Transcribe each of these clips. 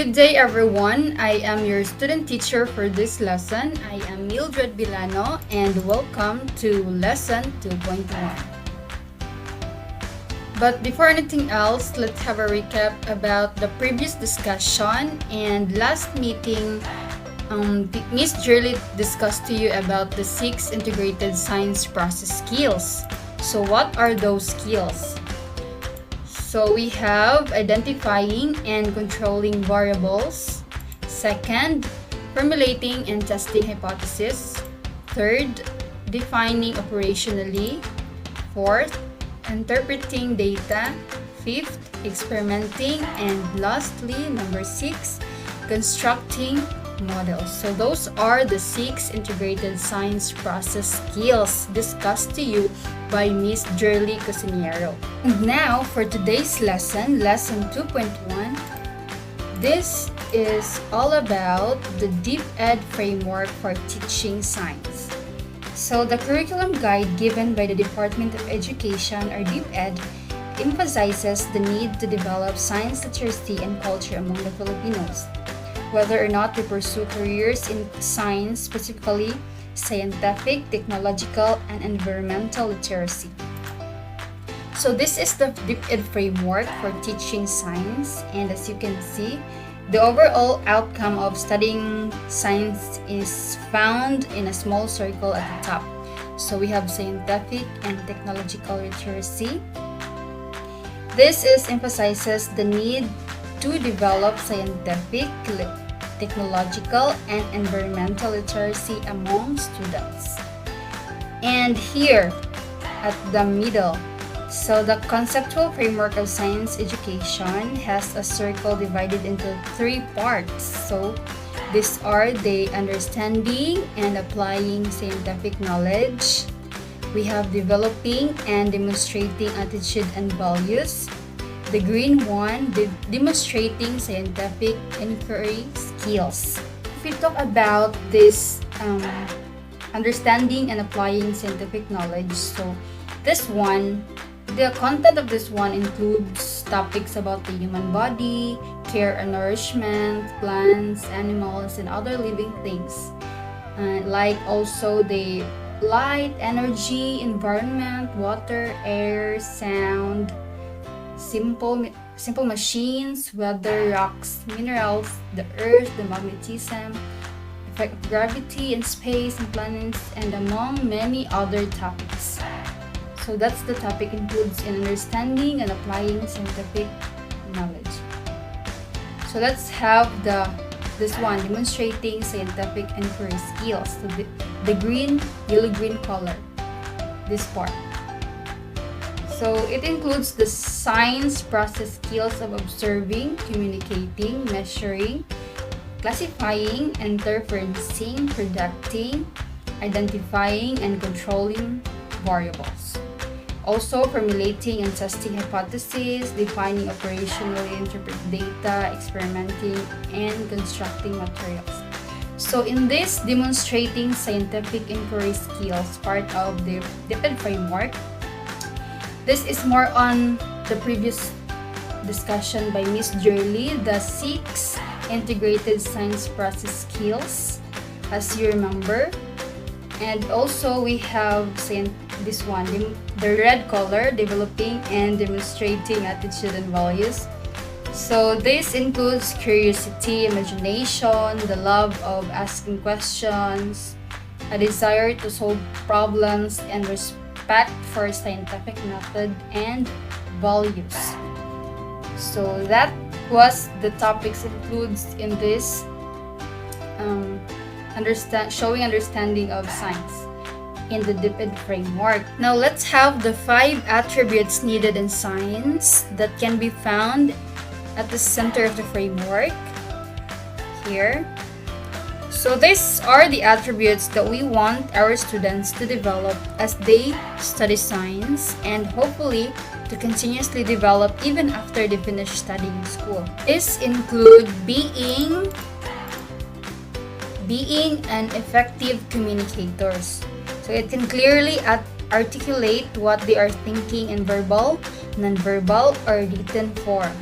Good day everyone, I am your student teacher for this lesson. I am Mildred Bilano and welcome to lesson 2.1. But before anything else, let's have a recap about the previous discussion. And last meeting, Miss Jerly discussed to you about the 6 integrated science process skills. So what are those skills? So we have identifying and controlling variables. Second, formulating and testing hypotheses. Third, defining operationally. Fourth, interpreting data. Fifth, experimenting. And lastly, number 6, constructing models. So those are the 6 integrated science process skills discussed to you by Miss Jerly Cosinero. And now for today's lesson, lesson 2.1, this is all about the DepEd framework for teaching science. So the curriculum guide given by the Department of Education, or DepEd, emphasizes the need to develop science literacy and culture among the Filipinos, whether or not they pursue careers in science, specifically scientific, technological, and environmental literacy. So this is the DepEd framework for teaching science, and as you can see, the overall outcome of studying science is found in a small circle at the top. So we have scientific and technological literacy. This emphasizes the need to develop scientific, technological, and environmental literacy among students. And here at the middle, so the conceptual framework of science education has a circle divided into 3 parts. So these are the understanding and applying scientific knowledge. We have developing and demonstrating attitude and values. The green one, demonstrating scientific inquiry skills. If we talk about this understanding and applying scientific knowledge, so this one, the content of this one includes topics about the human body, care and nourishment, plants, animals, and other living things. Like also the light, energy, environment, water, air, sound, simple machines, weather, rocks, minerals, the earth, the magnetism, effect of gravity and space and planets, and among many other topics. So that's the topic includes in understanding and applying scientific knowledge. So let's have this one, demonstrating scientific inquiry skills. So the green, yellow-green color, this part. So it includes the science process skills of observing, communicating, measuring, classifying, interferencing, predicting, identifying, and controlling variables. Also formulating and testing hypotheses, defining operationally, interpret data, experimenting, and constructing materials. So in this demonstrating scientific inquiry skills part of the DepEd framework, this is more on the previous discussion by Miss Jerly, the 6 integrated science process skills, as you remember. And also we have this one, the red color, developing and demonstrating attitude and values. So this includes curiosity, imagination, the love of asking questions, a desire to solve problems, and respect for scientific method and values. So that was the topics includes in this showing understanding of science in the DepEd framework. Now let's have the 5 attributes needed in science that can be found at the center of the framework here. So these are the attributes that we want our students to develop as they study science, and hopefully to continuously develop even after they finish studying school. These include being an effective communicators. So it can clearly articulate what they are thinking in verbal, non-verbal, or written form.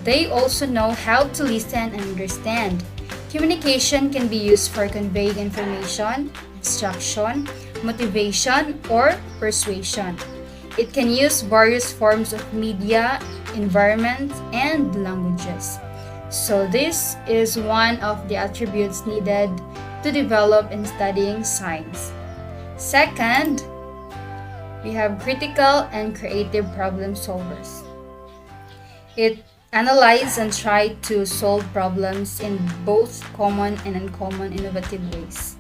They also know how to listen and understand. Communication can be used for conveying information, instruction, motivation, or persuasion. It can use various forms of media, environment, and languages. So this is one of the attributes needed to develop in studying science. Second, we have critical and creative problem solvers. It analyzes and tries to solve problems in both common and uncommon innovative ways.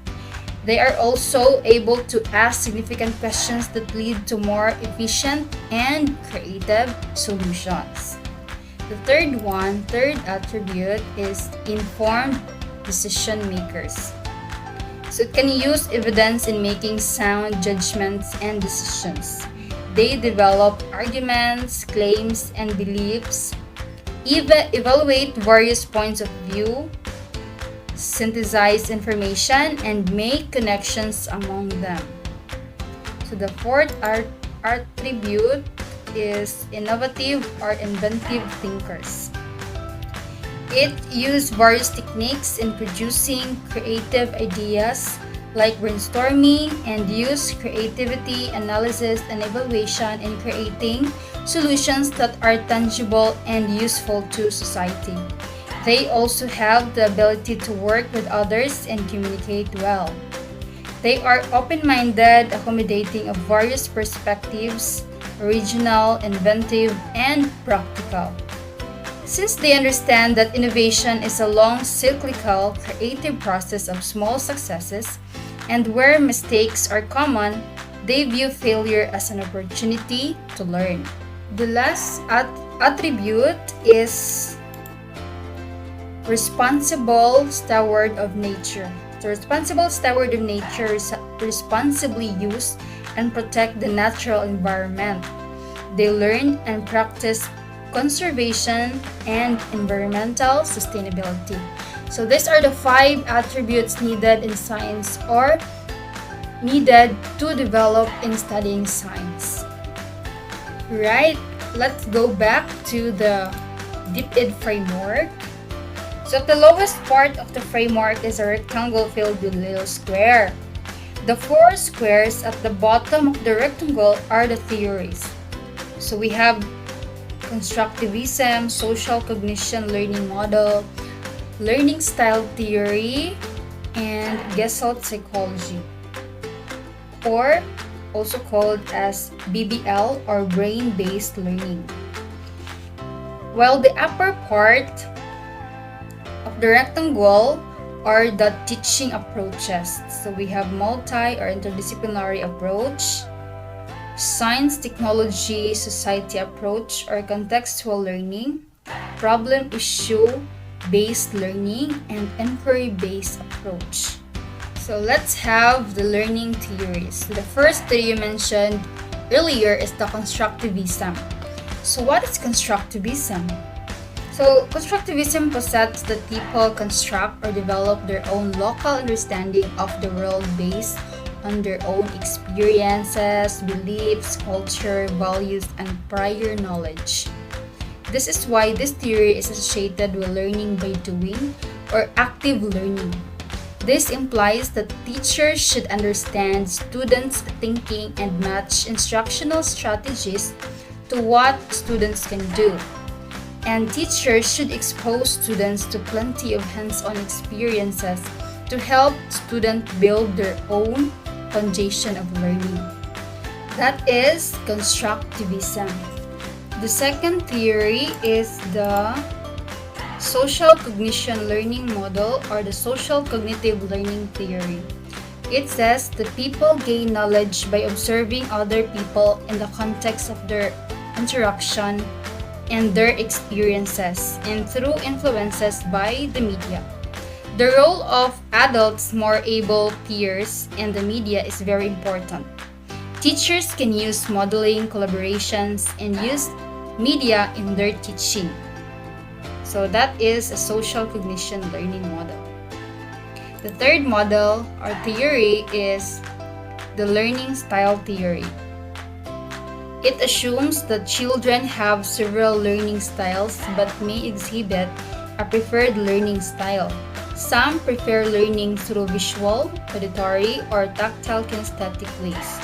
They are also able to ask significant questions that lead to more efficient and creative solutions. The third attribute is informed decision makers. So it can use evidence in making sound judgments and decisions. They develop arguments, claims, and beliefs, evaluate various points of view, synthesize information, and make connections among them. So the fourth attribute is innovative or inventive thinkers. It uses various techniques in producing creative ideas like brainstorming, and use creativity, analysis, and evaluation in creating solutions that are tangible and useful to society. They also have the ability to work with others and communicate well. They are open-minded, accommodating of various perspectives, original, inventive, and practical. Since they understand that innovation is a long, cyclical, creative process of small successes, and where mistakes are common, they view failure as an opportunity to learn. The last attribute is responsible steward of nature. The responsible steward of nature is responsibly use and protect the natural environment. They learn and practice conservation and environmental sustainability. So these are the 5 attributes needed in science or needed to develop in studying science. Right, let's go back to the DepEd framework. So the lowest part of the framework is a rectangle filled with little square. The 4 squares at the bottom of the rectangle are the theories. So we have constructivism, social cognition learning model, learning style theory, and Gestalt psychology, or also called as BBL or brain-based learning. While the upper part of the rectangle are the teaching approaches. So we have multi or interdisciplinary approach, science, technology, society approach or contextual learning, problem issue-based learning, and inquiry-based approach. So let's have the learning theories. The first theory mentioned earlier is the constructivism. So what is constructivism? So constructivism posits that people construct or develop their own local understanding of the world based on their own experiences, beliefs, culture, values, and prior knowledge. This is why this theory is associated with learning by doing or active learning. This implies that teachers should understand students' thinking and match instructional strategies to what students can do. And teachers should expose students to plenty of hands-on experiences to help students build their own foundation of learning. That is constructivism. The second theory is the social cognition learning model or the social cognitive learning theory. It says that people gain knowledge by observing other people in the context of their interaction and their experiences and through influences by the media. The role of adults, more able peers, and the media is very important. Teachers can use modeling, collaborations, and use media in their teaching. So that is a social cognition learning model. The third model or theory is the learning style theory. It assumes that children have several learning styles but may exhibit a preferred learning style. Some prefer learning through visual, auditory, or tactile kinesthetic ways.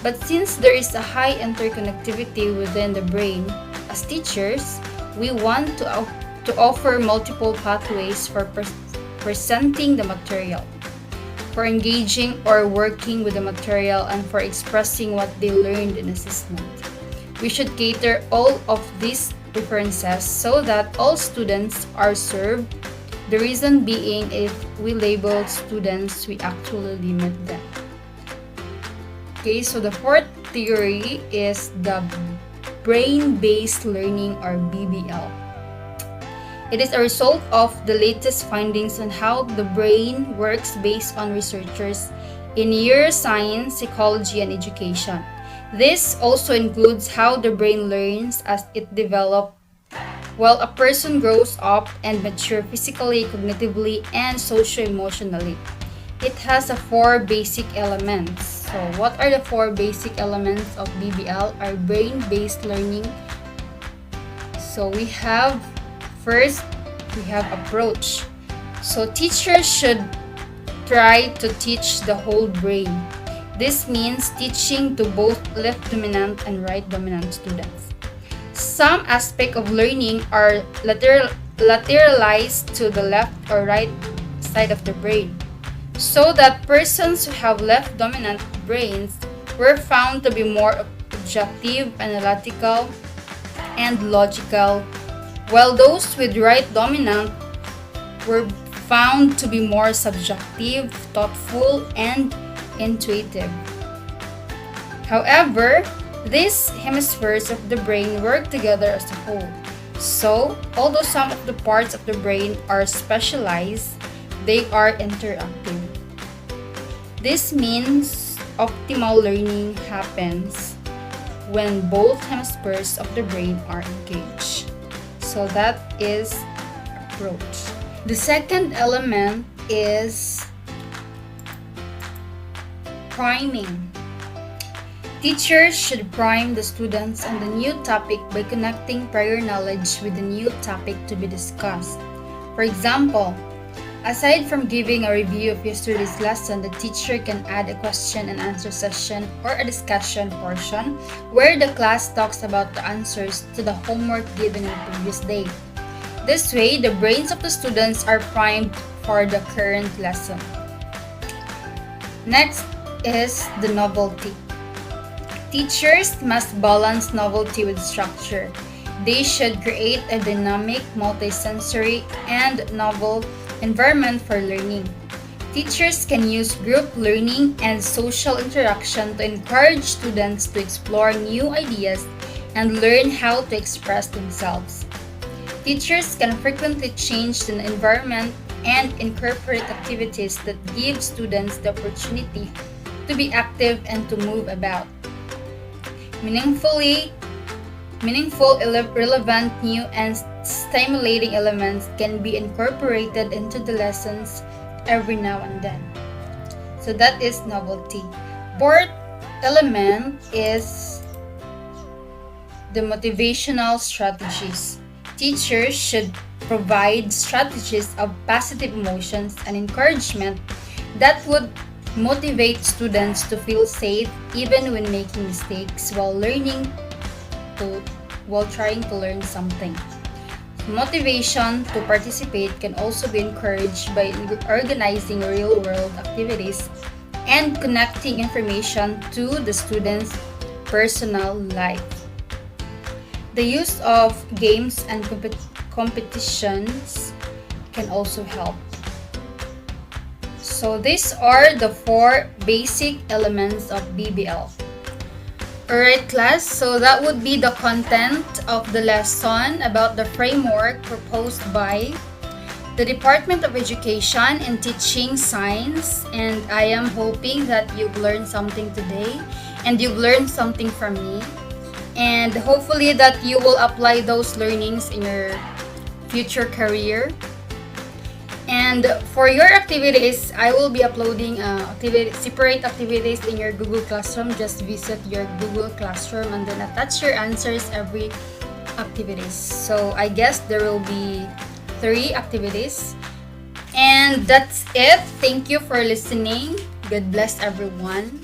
But since there is a high interconnectivity within the brain, as teachers, we want to offer multiple pathways for presenting the material, for engaging or working with the material, and for expressing what they learned in assessment. We should cater all of these preferences so that all students are served. The reason being, if we label students, we actually limit them. Okay, so the fourth theory is the brain-based learning, or BBL. It is a result of the latest findings on how the brain works based on researchers in neuroscience, psychology, and education. This also includes how the brain learns as it develops while a person grows up and matures physically, cognitively, and socio-emotionally. It has four basic elements. So what are the four basic elements of BBL, or brain-based learning? So first, we have approach. So teachers should try to teach the whole brain. This means teaching to both left dominant and right dominant students. Some aspects of learning are lateralized to the left or right side of the brain, so that persons who have left dominant brains were found to be more objective, analytical, and logical, while those with right dominant were found to be more subjective, thoughtful, and intuitive. However, these hemispheres of the brain work together as a whole. So, although some of the parts of the brain are specialized, they are interactive. This means optimal learning happens when both hemispheres of the brain are engaged. So that is approach. The second element is priming. Teachers should prime the students on the new topic by connecting prior knowledge with the new topic to be discussed. For example, aside from giving a review of yesterday's lesson, the teacher can add a question and answer session or a discussion portion where the class talks about the answers to the homework given in the previous day. This way, the brains of the students are primed for the current lesson. Next is the novelty. Teachers must balance novelty with structure. They should create a dynamic, multisensory, and novel environment for learning. Teachers can use group learning and social interaction to encourage students to explore new ideas and learn how to express themselves. Teachers can frequently change the environment and incorporate activities that give students the opportunity to be active and to move about. Meaningful, relevant, new, and stimulating elements can be incorporated into the lessons every now and then. So that is novelty. Fourth element is the motivational strategies. Teachers should provide strategies of positive emotions and encouragement that would motivate students to feel safe even when making mistakes while trying to learn something. Motivation to participate can also be encouraged by organizing real-world activities and connecting information to the student's personal life. The use of games and competitions can also help. So these are the four basic elements of BBL. Alright class, so that would be the content of the lesson about the framework proposed by the Department of Education and Teaching Science, and I am hoping that you've learned something today and you've learned something from me, and hopefully that you will apply those learnings in your future career. And for your activities, I will be uploading separate activities in your Google Classroom. Just visit your Google Classroom and then attach your answers every activities. So I guess there will be 3 activities. And that's it. Thank you for listening. God bless everyone.